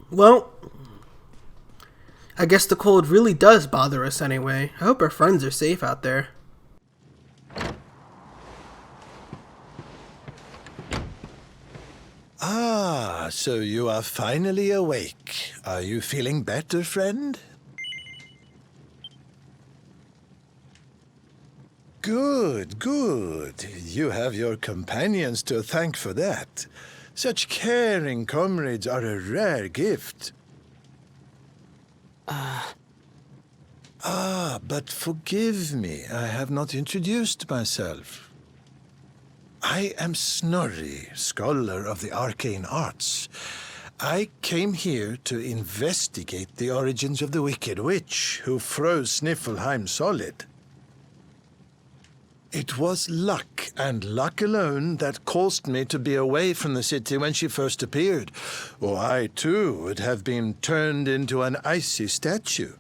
Well, I guess the cold really does bother us anyway. I hope our friends are safe out there. Ah, so you are finally awake. Are you feeling better, friend? Good, good. You have your companions to thank for that. Such caring comrades are a rare gift. But forgive me, I have not introduced myself. I am Snorri, scholar of the arcane arts. I came here to investigate the origins of the Wicked Witch who froze Sniffelheim solid. It was luck, and luck alone, that caused me to be away from the city when she first appeared, or I too would have been turned into an icy statue.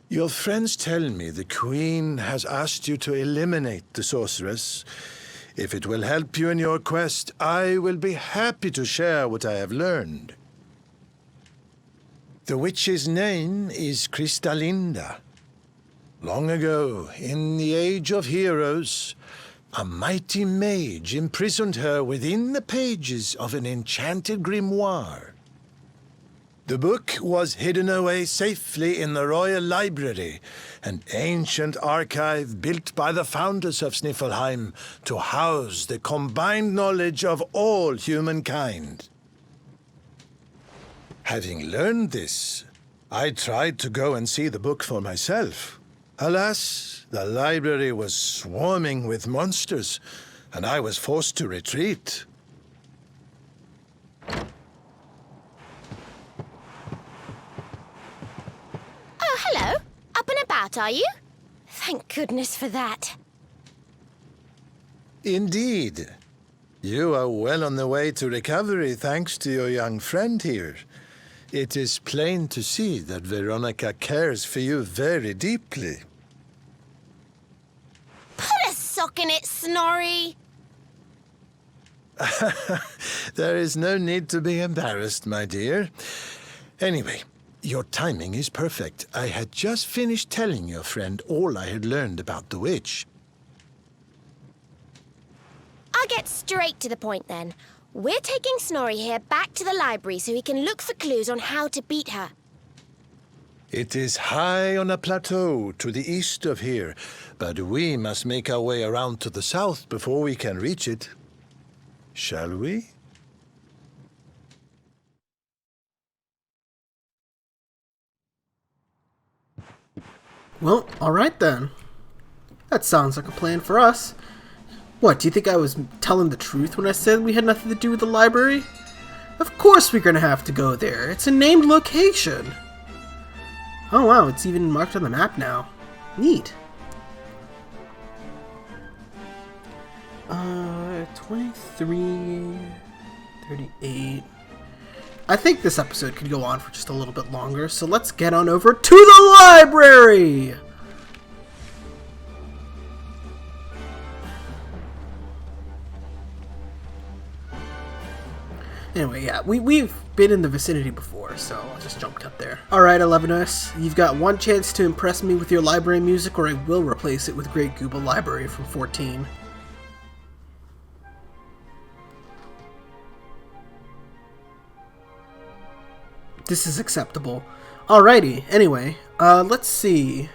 Your friends tell me the Queen has asked you to eliminate the sorceress. If it will help you in your quest, I will be happy to share what I have learned. The witch's name is Kristalinda. Long ago, in the Age of Heroes, a mighty mage imprisoned her within the pages of an enchanted grimoire. The book was hidden away safely in the Royal Library, an ancient archive built by the founders of Sniffelheim to house the combined knowledge of all humankind. Having learned this, I tried to go and see the book for myself. Alas, the library was swarming with monsters, and I was forced to retreat. Oh, hello. Up and about, are you? Thank goodness for that. Indeed. You are well on the way to recovery thanks to your young friend here. It is plain to see that Veronica cares for you very deeply. Put a sock in it, Snorri. There is no need to be embarrassed, my dear. Anyway, your timing is perfect. I had just finished telling your friend all I had learned about the witch. I'll get straight to the point then. We're taking Snorri here back to the library so he can look for clues on how to beat her. It is high on a plateau to the east of here, but we must make our way around to the south before we can reach it. Shall we? Well, alright then. That sounds like a plan for us. What, do you think I was telling the truth when I said we had nothing to do with the library? Of course we're gonna have to go there. It's a named location. Oh wow, it's even marked on the map now. Neat. 23, 38. I think this episode could go on for just a little bit longer, so let's get on over to the library! Anyway, yeah, we've been in the vicinity before, so I'll just jump up there. Alright, 11S, you've got one chance to impress me with your library music, or I will replace it with Great Gooba Library from 14. This is acceptable. Alrighty, anyway, let's see.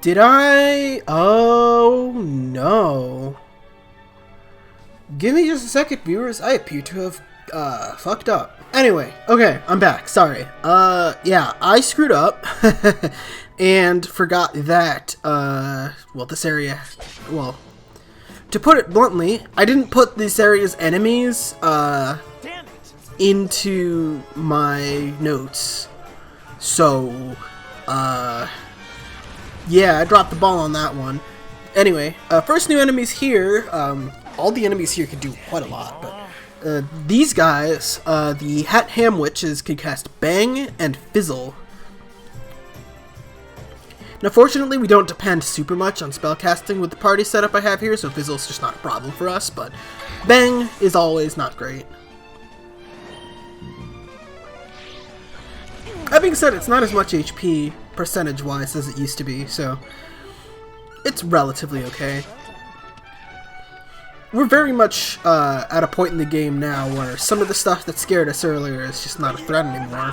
Did I? Oh, no. Give me just a second, viewers. I appear to have, fucked up. Anyway, okay, I'm back. Sorry. Yeah, I screwed up. And forgot that, well, this area, well, to put it bluntly, I didn't put this area's enemies, into my notes. So, yeah, I dropped the ball on that one. Anyway, first new enemies here. All the enemies here can do quite a lot, but these guys, the Hat Ham Witches, can cast Bang and Fizzle. Now, fortunately, we don't depend super much on spellcasting with the party setup I have here, so Fizzle's just not a problem for us, but Bang is always not great. That being said, it's not as much HP percentage-wise as it used to be, so it's relatively okay. We're very much at a point in the game now where some of the stuff that scared us earlier is just not a threat anymore.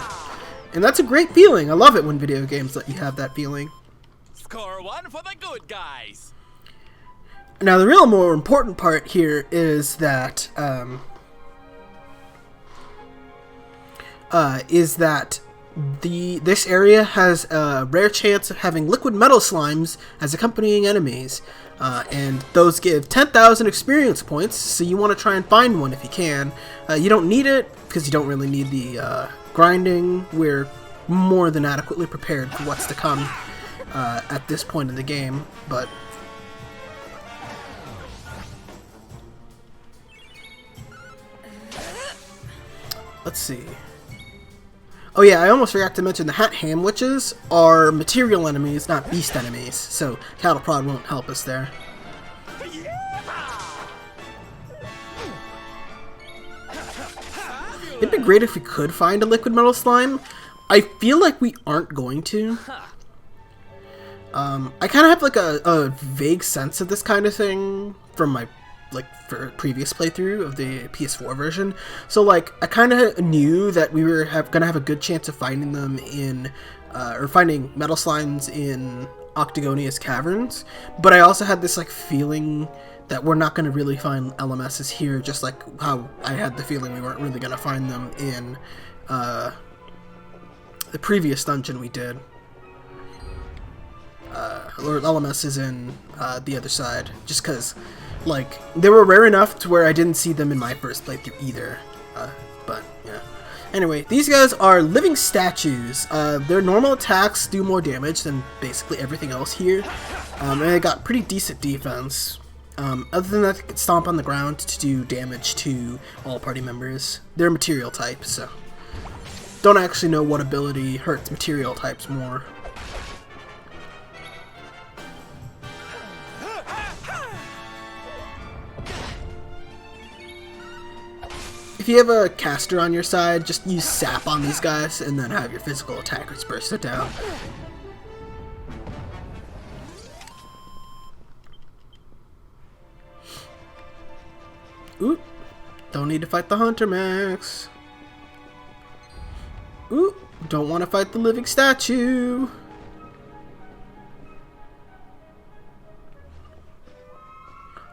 And that's a great feeling. I love it when video games let you have that feeling. Score one for the good guys. Now, the real more important part here is that this area has a rare chance of having liquid metal slimes as accompanying enemies, and those give 10,000 experience points, so you want to try and find one if you can. You don't need it, because you don't really need the grinding. We're more than adequately prepared for what's to come at this point in the game, but let's see. Oh yeah, I almost forgot to mention the Hat Ham Witches are material enemies, not beast enemies, so Cattle Prod won't help us there. It'd be great if we could find a liquid metal slime. I feel like we aren't going to. I kind of have like a vague sense of this kind of thing from my previous playthrough of the PS4 version. So like I kind of knew that we were gonna have a good chance of finding them in or finding metal slimes in Octagonia's caverns, but I also had this like feeling that we're not going to really find LMSs here, just like how I had the feeling we weren't really going to find them in the previous dungeon we did. Or LMSs in the other side, just because like they were rare enough to where I didn't see them in my first playthrough either. But yeah. Anyway, these guys are living statues. Their normal attacks do more damage than basically everything else here, and they got pretty decent defense. Other than that, they can stomp on the ground to do damage to all party members. They're material type, so don't actually know what ability hurts material types more. If you have a caster on your side, just use sap on these guys and then have your physical attackers burst it down. Ooh, don't need to fight the Hunter Max. Ooh, don't want to fight the living statue.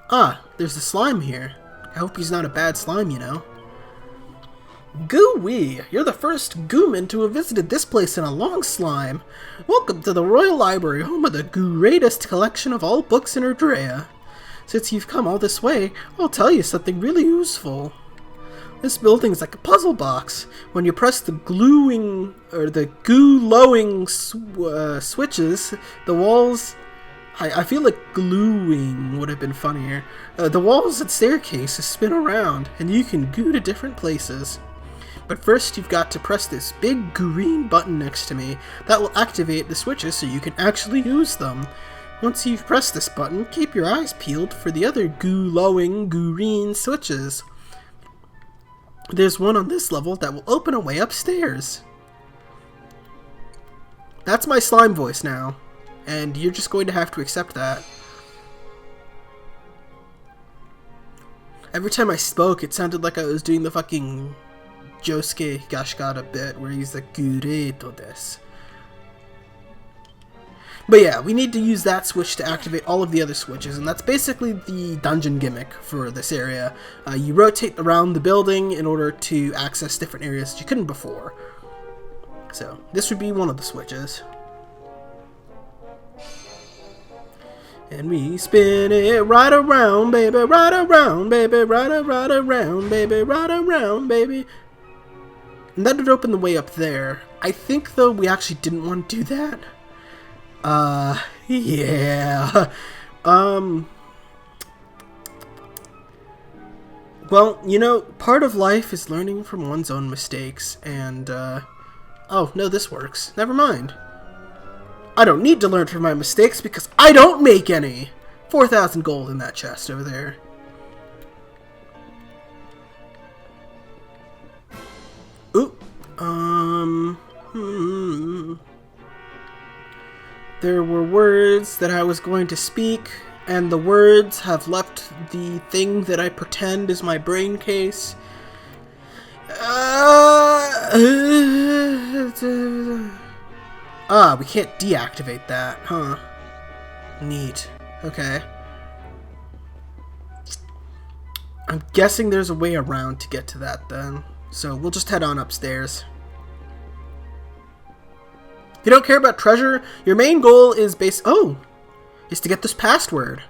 Ah, there's a slime here. I hope he's not a bad slime, you know. Goo-wee, you're the first Gooman to have visited this place in a long slime. Welcome to the Royal Library, home of the greatest collection of all books in Erdrea. Since you've come all this way, I'll tell you something really useful. This building's like a puzzle box. When you press the glowing switches, the walls... I feel like gluing would have been funnier. The walls and staircases spin around, and you can goo to different places. But first you've got to press this big green button next to me. That will activate the switches so you can actually use them. Once you've pressed this button, keep your eyes peeled for the other glowing green switches. There's one on this level that will open a way upstairs. That's my slime voice now, and you're just going to have to accept that. Every time I spoke, it sounded like I was doing the fucking Josuke Higashikata bit where he's like, Gureto desu. But yeah, we need to use that switch to activate all of the other switches, and that's basically the dungeon gimmick for this area. You rotate around the building in order to access different areas that you couldn't before. So, this would be one of the switches. And we spin it right around, baby, right around, baby, right around, baby, right around, baby. And that would open the way up there. I think, though, we actually didn't want to do that. Yeah. Well, you know, part of life is learning from one's own mistakes, and, oh, no, this works. Never mind. I don't need to learn from my mistakes because I don't make any. 4,000 gold in that chest over there. Ooh. There were words that I was going to speak, and the words have left the thing that I pretend is my brain case. We can't deactivate that, huh? Neat. Okay. I'm guessing there's a way around to get to that then. So we'll just head on upstairs. If you don't care about treasure, your main goal is is to get this password.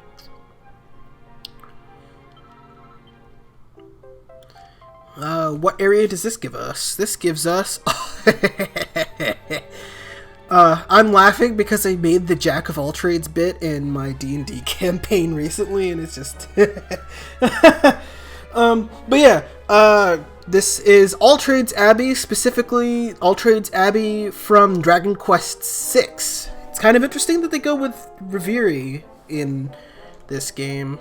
What area does this give us? This gives us... I'm laughing because I made the Jack of all trades bit in my D&D campaign recently, and it's just... but yeah, this is All Trades Abbey, specifically All Trades Abbey from Dragon Quest VI. It's kind of interesting that they go with Reverie in this game.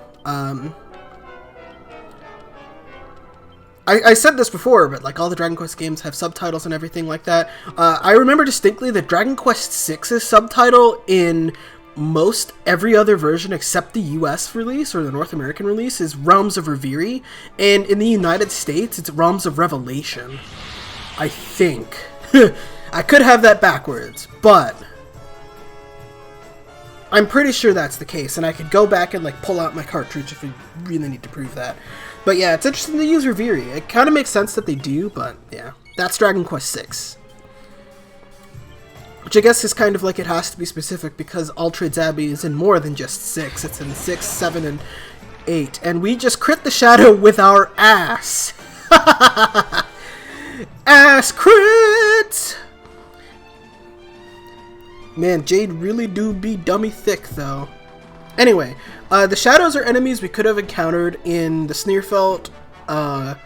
I said this before, but like all the Dragon Quest games have subtitles and everything like that. I remember distinctly that Dragon Quest VI's subtitle in most every other version except the US release or the North American release is Realms of Reverie, and in the United States it's Realms of Revelation. I think. I could have that backwards, but I'm pretty sure that's the case, and I could go back and like pull out my cartridge if we really need to prove that. But yeah, it's interesting to use Reverie. It kind of makes sense that they do, but yeah, that's Dragon Quest VI. Which I guess is kind of like it has to be specific because All Trades Abbey is in more than just 6. It's in 6, 7, and 8. And we just crit the shadow with our ass. Ass crit! Man, Jade really do be dummy thick, though. Anyway, the shadows are enemies we could have encountered in the Sneerfelt, the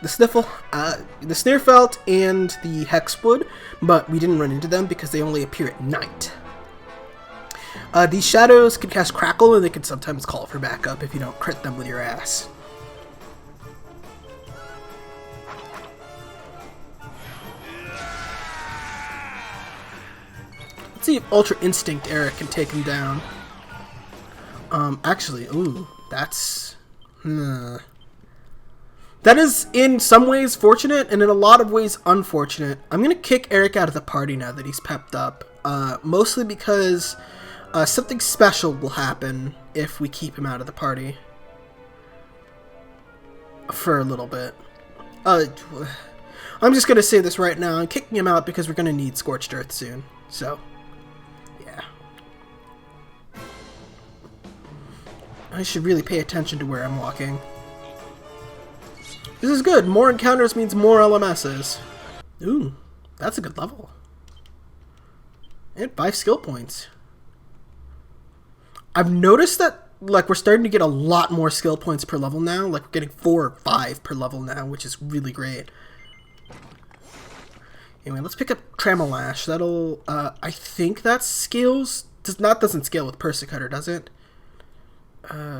Sneerfelt and the Hexwood, but we didn't run into them because they only appear at night. These shadows can cast Crackle, and they can sometimes call for backup if you don't crit them with your ass. Let's see if Ultra Instinct Eric can take him down. Actually, ooh, that's... That is, in some ways, fortunate, and in a lot of ways, unfortunate. I'm gonna kick Eric out of the party now that he's pepped up. Mostly because something special will happen if we keep him out of the party. For a little bit. I'm just gonna say this right now. I'm kicking him out because we're gonna need Scorched Earth soon. So, yeah. I should really pay attention to where I'm walking. This is good. More encounters means more LMSs. Ooh, that's a good level. And 5 skill points. I've noticed that, like, we're starting to get a lot more skill points per level now. Like, we're getting 4 or 5 per level now, which is really great. Anyway, let's pick up Tramelash. That'll, I think that scales... doesn't scale with Persecutor, does it?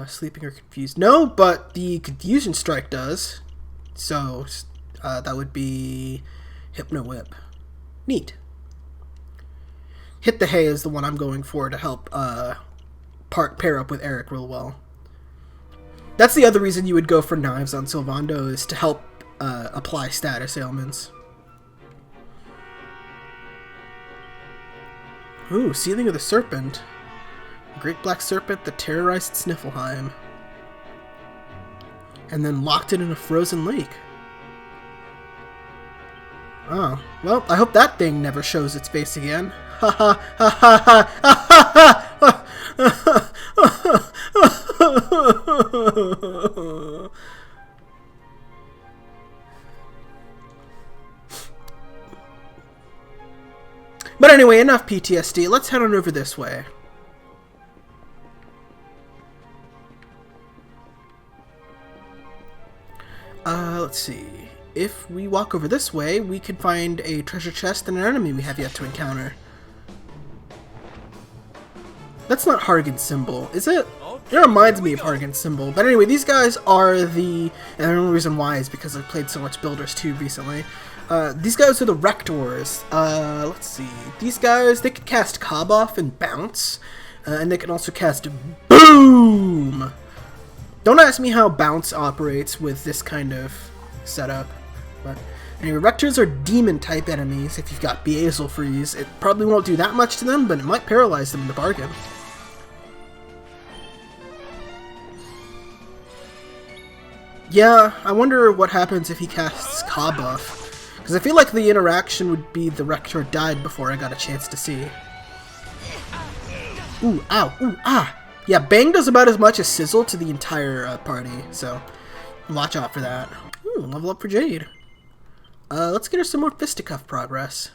Sleeping or Confused. No, but the Confusion Strike does. So, that would be Hypno Whip. Neat. Hit the Hay is the one I'm going for to help pair up with Eric real well. That's the other reason you would go for Knives on Sylvando, is to help apply status ailments. Ooh, Sealing of the Serpent. Great Black Serpent that terrorized Sniffleheim. And then locked it in a frozen lake. Oh, well, I hope that thing never shows its face again. Ha ha ha ha ha ha! But anyway, enough PTSD. Let's head on over this way. Let's see. If we walk over this way, we can find a treasure chest and an enemy we have yet to encounter. That's not Hargan's symbol, is it? It reminds me of Hargan's symbol. But anyway, these guys are and the only reason why is because I've played so much Builders 2 recently. These guys are the Rectors. Let's see. These guys, they can cast Kaboff and Bounce. And they can also cast Boom! Don't ask me how Bounce operates with this kind of setup. But anyway, Rectors are demon-type enemies. If you've got Beazel Freeze, it probably won't do that much to them, but it might paralyze them in the bargain. Yeah, I wonder what happens if he casts Kabuff. Because I feel like the interaction would be the Rector died before I got a chance to see. Ooh, ow, ooh, ah! Yeah, Bang does about as much as Sizzle to the entire party, so watch out for that. Ooh, level up for Jade. Let's get her some more Fisticuff progress.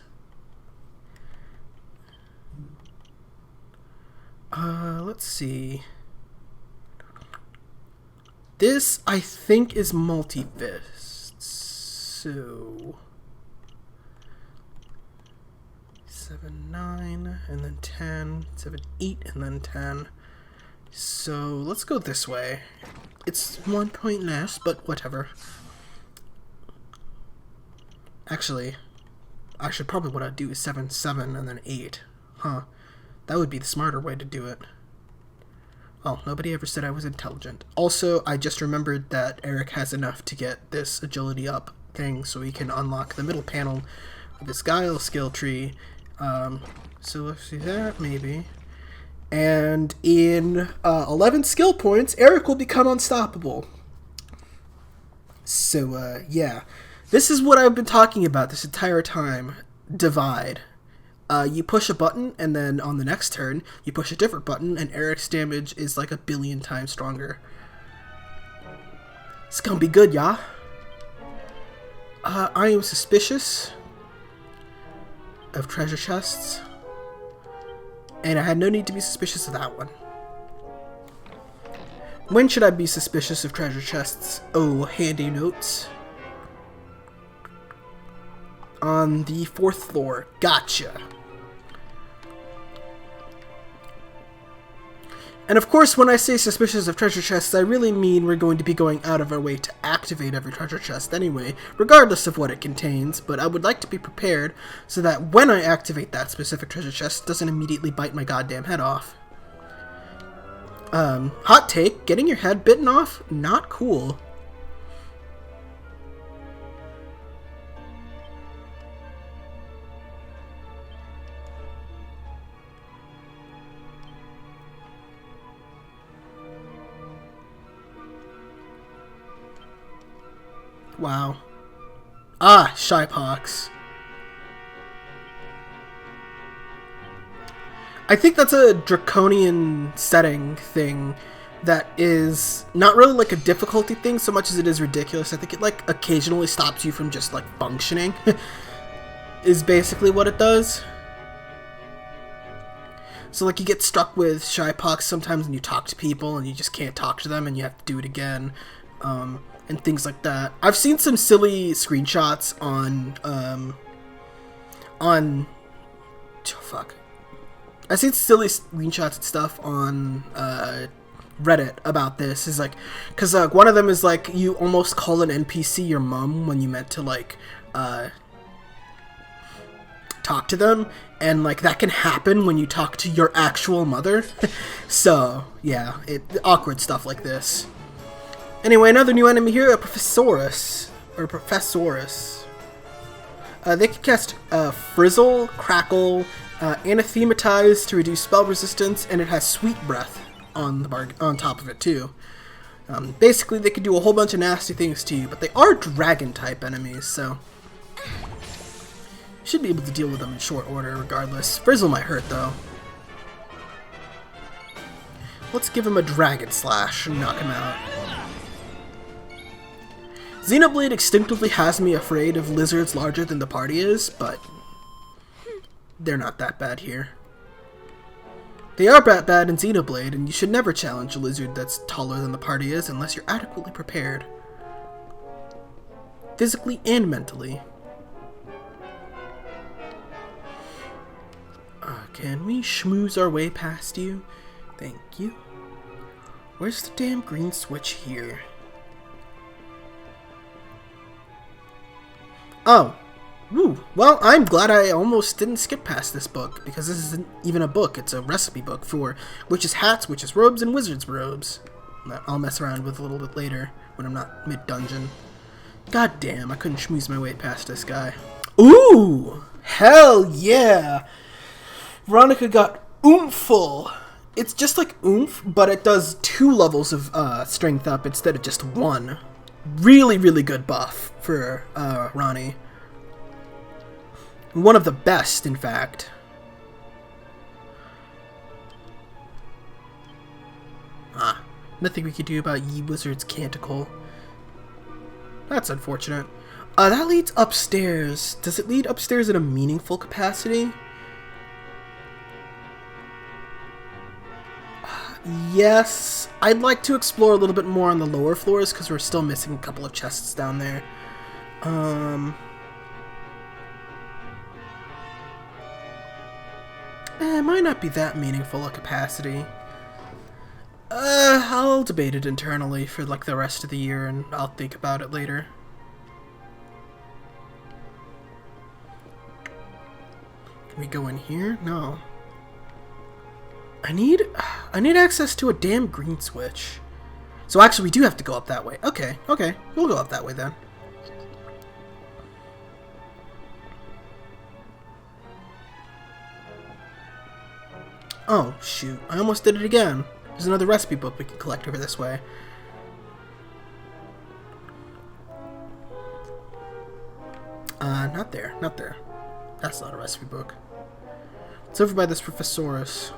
Let's see. This, I think, is multi-fists, so 7, 9, and then 10, 7, 8, and then 10. So let's go this way. It's 1 point less, but whatever. Actually, probably what I'd do is 7, 7, and then 8. Huh. That would be the smarter way to do it. Oh, nobody ever said I was intelligent. Also, I just remembered that Eric has enough to get this agility up thing so he can unlock the middle panel of his Guile skill tree. So let's see that, maybe. And in 11 skill points, Eric will become unstoppable. So, yeah. This is what I've been talking about this entire time. Divide. You push a button, and then on the next turn, you push a different button, and Eric's damage is like 1 billion times stronger. It's gonna be good, y'all. I am suspicious of treasure chests, and I had no need to be suspicious of that one. When should I be suspicious of treasure chests? Oh, handy notes. On the 4th floor. Gotcha. And of course, when I say suspicious of treasure chests, I really mean we're going to be going out of our way to activate every treasure chest anyway, regardless of what it contains, but I would like to be prepared so that when I activate that specific treasure chest, it doesn't immediately bite my goddamn head off. Hot take, getting your head bitten off? Not cool. Wow. Ah, Shypox. I think that's a draconian setting thing that is not really like a difficulty thing so much as it is ridiculous. I think it like occasionally stops you from just like functioning is basically what it does. So like you get stuck with Shypox sometimes when you talk to people and you just can't talk to them and you have to do it again. And things like that. I've seen some silly screenshots I've seen silly screenshots and stuff on Reddit about this. Is like, cause one of them is like you almost call an NPC your mom when you meant to like talk to them, and like that can happen when you talk to your actual mother. So yeah, awkward stuff like this. Anyway, another new enemy here, a Professorus. They can cast Frizzle, Crackle, Anathematize to reduce spell resistance, and it has Sweet Breath on top of it too. Basically, they can do a whole bunch of nasty things to you, but they are Dragon-type enemies, so you should be able to deal with them in short order regardless. Frizzle might hurt, though. Let's give him a Dragon Slash and knock him out. Xenoblade instinctively has me afraid of lizards larger than the party is, but they're not that bad here. They are bad in Xenoblade, and you should never challenge a lizard that's taller than the party is unless you're adequately prepared. Physically and mentally. Can we schmooze our way past you? Thank you. Where's the damn green switch here? Oh. Woo. Well, I'm glad I almost didn't skip past this book, because this isn't even a book, it's a recipe book for witches' hats, witches' robes, and wizards' robes. That I'll mess around with a little bit later, when I'm not mid-dungeon. God damn, I couldn't schmooze my way past this guy. Ooh! Hell yeah! Veronica got oompful! It's just like oomph, but it does 2 levels of strength up instead of just 1. Really, really good buff for Ranni. One of the best, in fact. Nothing we could do about Ye Wizard's Canticle. That's unfortunate. That leads upstairs. Does it lead upstairs in a meaningful capacity? Yes. I'd like to explore a little bit more on the lower floors, because we're still missing a couple of chests down there. It might not be that meaningful a capacity. I'll debate it internally for like the rest of the year, and I'll think about it later. Can we go in here? No. I need access to a damn green switch. So actually we do have to go up that way. Okay, we'll go up that way then. Oh, shoot. I almost did it again. There's another recipe book we can collect over this way. Not there. Not there. That's not a recipe book. It's over by this Professorus.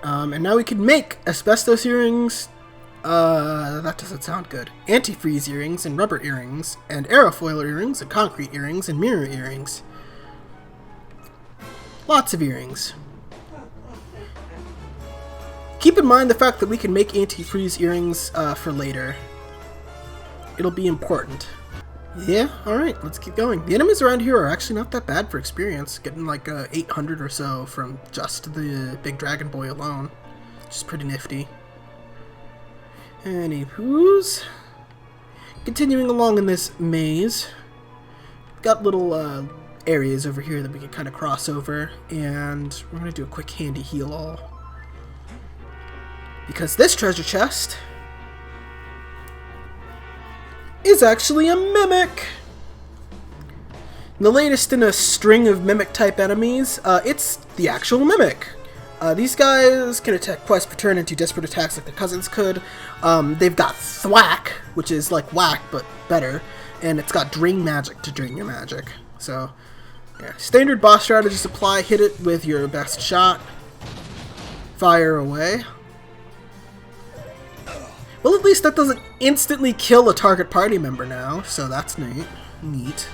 And now we can make asbestos earrings. That doesn't sound good. Antifreeze earrings and rubber earrings, and aerofoil earrings and concrete earrings and mirror earrings. Lots of earrings. Keep in mind the fact that we can make antifreeze earrings for later. It'll be important. Yeah, alright, let's keep going. The enemies around here are actually not that bad for experience. Getting like 800 or so from just the big dragon boy alone. Which is pretty nifty. Anywho's, continuing along in this maze, got little areas over here that we can kind of cross over, and we're going to do a quick handy heal all. Because this treasure chest is actually a mimic! The latest in a string of mimic-type enemies, it's the actual mimic. These guys can attack quest per turn and do desperate attacks like their cousins could. They've got thwack, which is like whack, but better. And it's got drain magic to drain your magic. So, yeah. Standard boss strategies apply. Hit it with your best shot. Fire away. Well, at least that doesn't instantly kill a target party member now, so that's neat.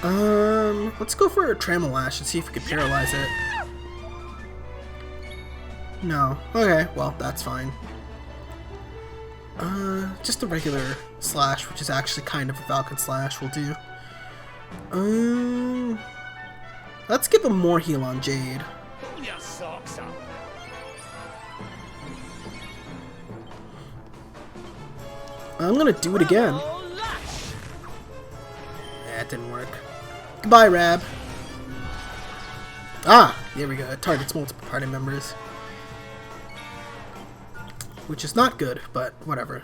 Let's go for a Tramelash and see if we can paralyze it. No. Okay, well, that's fine. Just a regular slash, which is actually kind of a Falcon slash, will do. Let's give him more heal on Jade. I'm gonna do it again. That didn't work. Goodbye, Rab. Ah, there we go. It targets multiple party members. Which is not good, but whatever.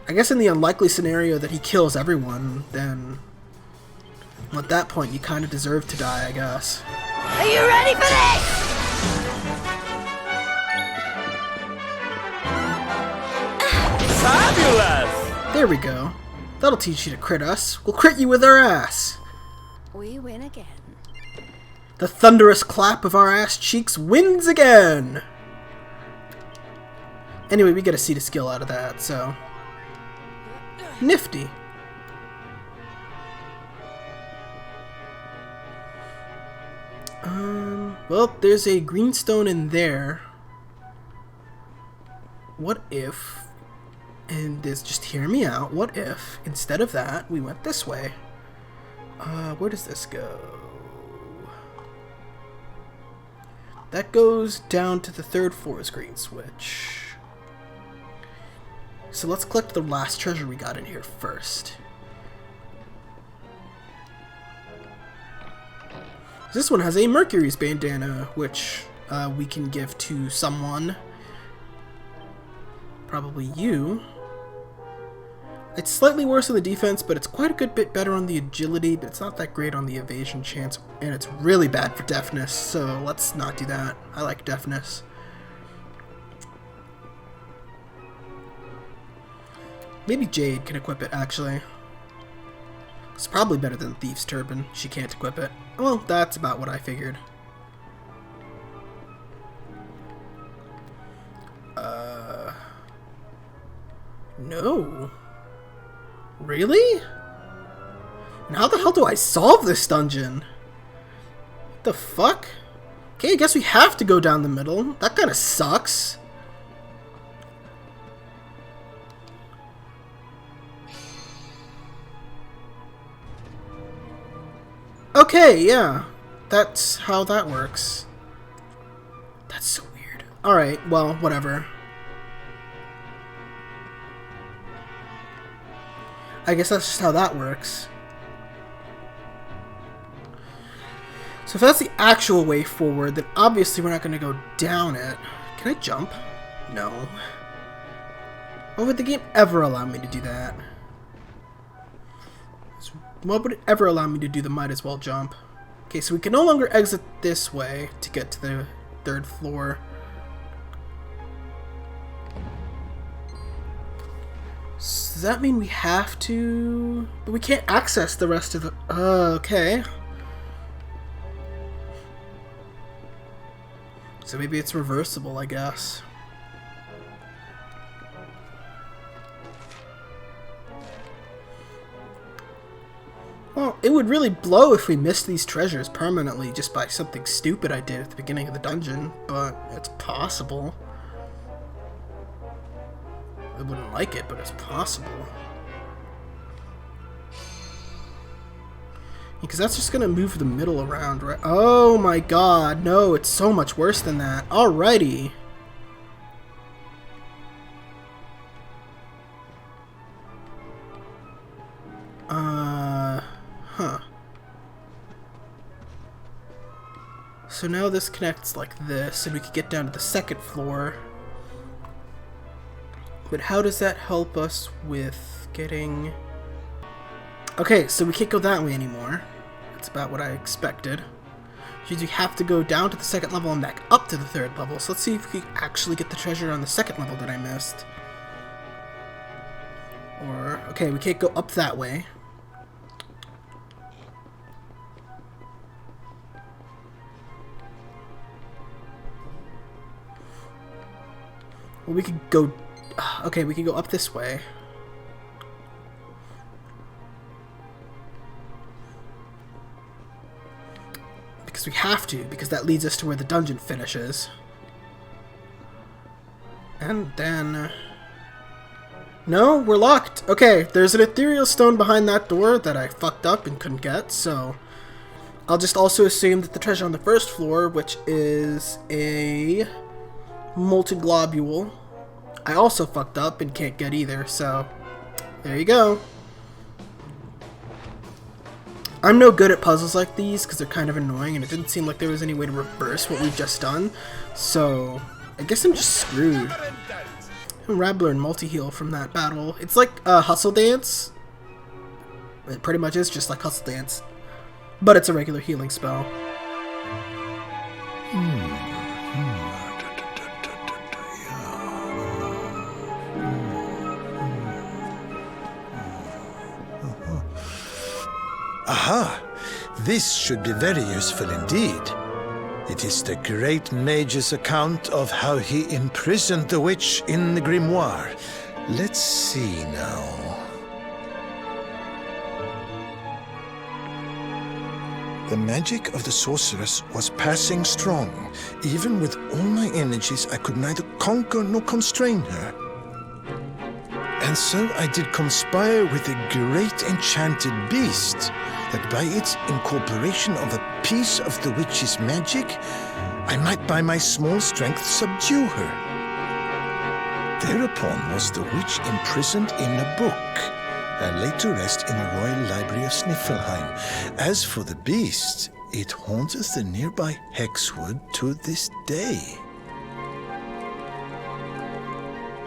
I guess in the unlikely scenario that he kills everyone, then at that point you kind of deserve to die, I guess. Are you ready for this? Fabulous! There we go. That'll teach you to crit us. We'll crit you with our ass. We win again. The thunderous clap of our ass cheeks wins again! Anyway, we get a seed of skill out of that, so... Nifty. Well, there's a greenstone in there. What if... And just hear me out. What if, instead of that, we went this way? Where does this go? That goes down to the 3rd floor's green switch. So let's collect the last treasure we got in here first. This one has a Mercury's bandana, which we can give to someone. Probably you. It's slightly worse on the defense, but it's quite a good bit better on the agility, but it's not that great on the evasion chance, and it's really bad for deafness, so let's not do that. I like deafness. Maybe Jade can equip it, actually. It's probably better than Thief's Turban. She can't equip it. Well, that's about what I figured. No. Really? And how the hell do I solve this dungeon? What the fuck? Okay, I guess we have to go down the middle. That kind of sucks. Okay, yeah. That's how that works. That's so weird. Alright, well, whatever. I guess that's just how that works. So if that's the actual way forward, then obviously we're not going to go down it. Can I jump? No. Why would the game ever allow me to do that? Why would it ever allow me to do the might as well jump? Okay, so we can no longer exit this way to get to the 3rd floor. So does that mean we have to... But we can't access the rest of the... okay. So maybe it's reversible, I guess. Well, it would really blow if we missed these treasures permanently just by something stupid I did at the beginning of the dungeon, but it's possible. I wouldn't like it, but it's possible. Because that's just gonna move the middle around, right? Oh my god, no, it's so much worse than that. Alrighty. Huh. So now this connects like this, and we could get down to the 2nd floor. But how does that help us with getting... Okay, so we can't go that way anymore. That's about what I expected. Which means we have to go down to the 2nd level and back up to the 3rd level. So let's see if we can actually get the treasure on the 2nd level that I missed. Or, okay, we can't go up that way. Well, we could go... Okay, we can go up this way. Because we have to, because that leads us to where the dungeon finishes. And then... No, we're locked. Okay, there's an ethereal stone behind that door that I fucked up and couldn't get, so... I'll just also assume that the treasure on the 1st floor, which is a... molten globule, I also fucked up and can't get either, so there you go. I'm no good at puzzles like these because they're kind of annoying, and it didn't seem like there was any way to reverse what we've just done, so I guess I'm just screwed. Rabbler and multi-heal from that battle. It's like Hustle Dance. It pretty much is just like Hustle Dance, but it's a regular healing spell. Aha! This should be very useful indeed. It is the great mage's account of how he imprisoned the witch in the grimoire. Let's see now. The magic of the sorceress was passing strong. Even with all my energies, I could neither conquer nor constrain her. And so I did conspire with the great enchanted beast, that by its incorporation of a piece of the witch's magic, I might by my small strength subdue her. Thereupon was the witch imprisoned in a book, and laid to rest in the royal library of Sniffelheim. As for the beast, it haunteth the nearby Hexwood to this day.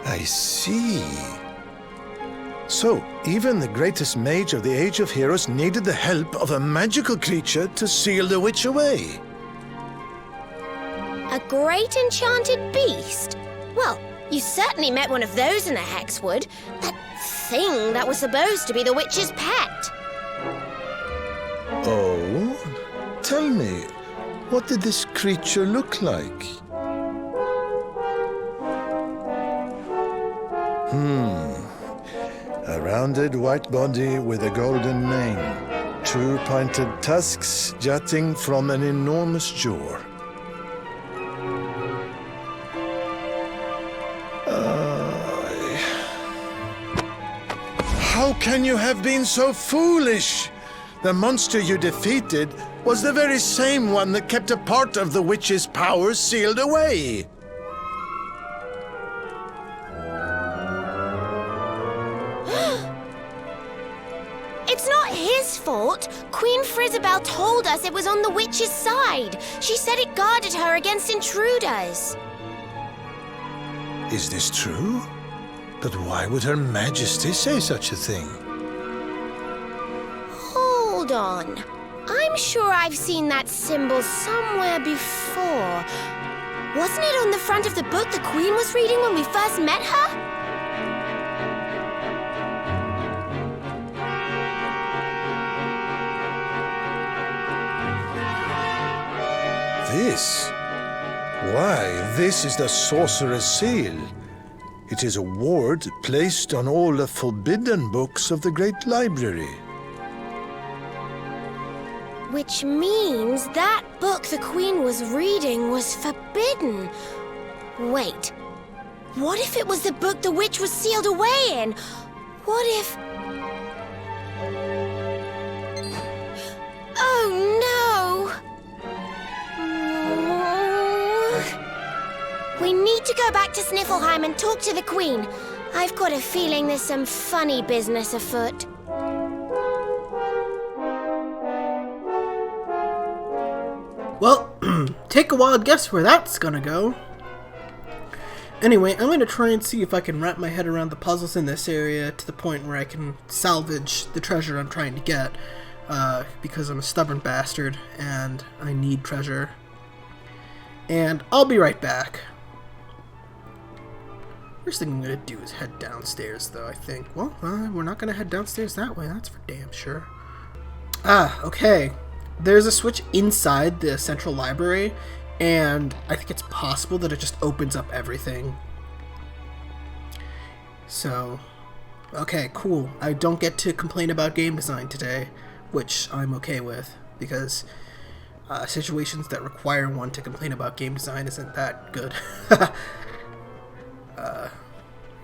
I see. So, even the greatest mage of the Age of Heroes needed the help of a magical creature to seal the witch away. A great enchanted beast? Well, you certainly met one of those in the Hexwood. That thing that was supposed to be the witch's pet. Oh? Tell me, what did this creature look like? A rounded white body with a golden mane. Two pointed tusks jutting from an enormous jaw. How can you have been so foolish? The monster you defeated was the very same one that kept a part of the witch's powers sealed away. It's not his fault. Queen Frizzabelle told us it was on the witch's side. She said it guarded her against intruders. Is this true? But why would Her Majesty say such a thing? Hold on. I'm sure I've seen that symbol somewhere before. Wasn't it on the front of the book the Queen was reading when we first met her? This? Why, this is the Sorcerer's Seal. It is a ward placed on all the forbidden books of the Great Library. Which means that book the Queen was reading was forbidden. Wait, what if it was the book the witch was sealed away in? What if... Oh no! We need to go back to Sniffelheim and talk to the Queen. I've got a feeling there's some funny business afoot. Well, take a wild guess where that's gonna go. Anyway, I'm gonna try and see if I can wrap my head around the puzzles in this area to the point where I can salvage the treasure I'm trying to get, because I'm a stubborn bastard and I need treasure. And I'll be right back. First thing I'm gonna do is head downstairs, though, I think. Well, we're not gonna head downstairs that way, that's for damn sure. Okay. There's a switch inside the central library, and I think it's possible that it just opens up everything. So, okay, cool. I don't get to complain about game design today, which I'm okay with, because situations that require one to complain about game design isn't that good.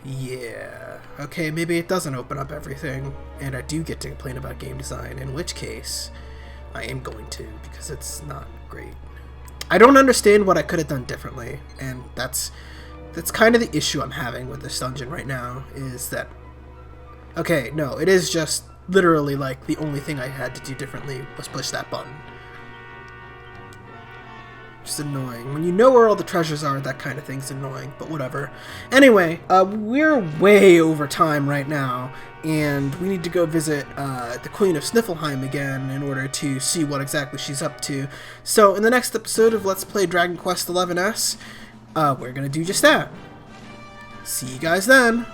Yeah. Okay, maybe it doesn't open up everything, and I do get to complain about game design, in which case I am going to, because it's not great. I don't understand what I could have done differently, and that's kind of the issue I'm having with this dungeon right now, is that... Okay, no, it is just literally like the only thing I had to do differently was push that button. Just annoying. When you know where all the treasures are, that kind of thing's annoying, but whatever. Anyway, we're way over time right now, and we need to go visit the Queen of Sniffelheim again in order to see what exactly she's up to. So, in the next episode of Let's Play Dragon Quest XI-S, we're gonna do just that. See you guys then!